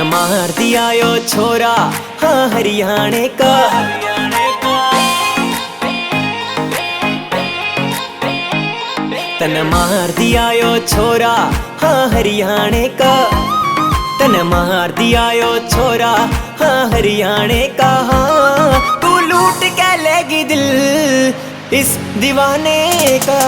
तन मार दिया यो छोरा हाँ हरियाणे का। तन मार दिया यो छोरा हाँ हरियाणे का। तन मार दिया यो छोरा हाँ हरियाणे का। हाँ तू लूट के लेगी दिल इस दीवाने का।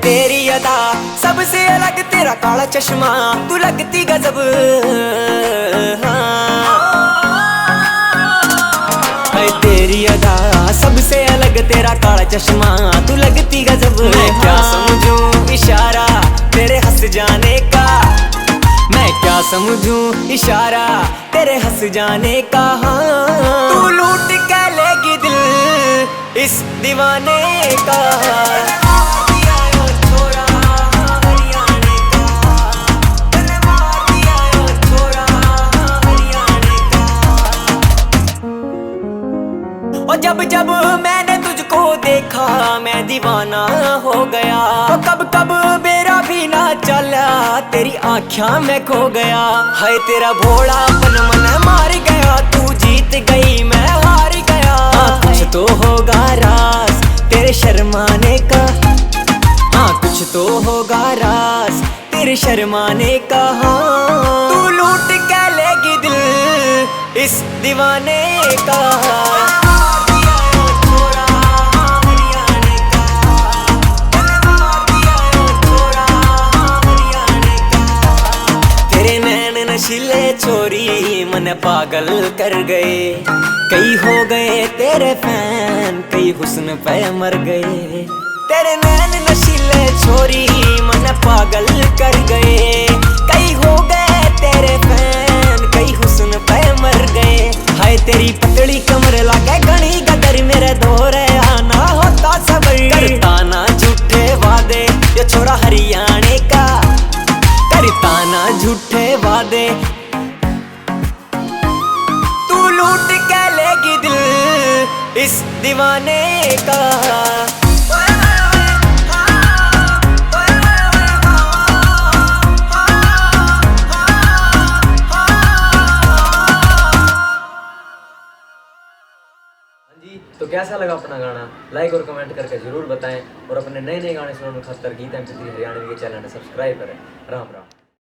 तेरी अदा सबसे अलग तेरा काला चश्मा तू लगती गजब। है तेरी अदा सबसे अलग तेरा काला चश्मा तू लगती गजब। मैं क्या समझूं इशारा तेरे हंस जाने का। मैं क्या समझूं इशारा तेरे हंस जाने का। हाँ तू लूट के लेगी दिल इस दीवाने का। और जब जब मैंने तुझको देखा मैं दीवाना हो गया। तो कब कब मेरा भी ना चला तेरी आँखों में खो गया। है तेरा भोलापन मन मार गया तू जीत गई मैं हार गया। कुछ तो होगा राज तेरे शर्माने का। हाँ कुछ तो होगा राज तेरे शर्माने का। हाँ तू लूट के लेगी दिल इस दीवाने का। नशीले छोरी मन पागल कर गए। कई हो गए तेरे फैन कई हुस्न पे मर गए। तेरे नैन नशीले छोरी मन पागल कर गए। कई हो गए तेरे फैन कई हुस्न पे मर गए। हाय तेरी पतली कमर लागे घनी गदर मेरे दोरे आना होता सबर। करता ना झूठे वादे ये छोरा हरियाणे का। करता ना झूठे वादे तू लूट के लेगी दिल इस दीवाने का। तो कैसा लगा अपना गाना लाइक और कमेंट करके जरूर बताएं। और अपने नए नए गाने सुनने खातर गीत MP3 हरियाणवी के चैनल ने सब्सक्राइब करें। राम राम।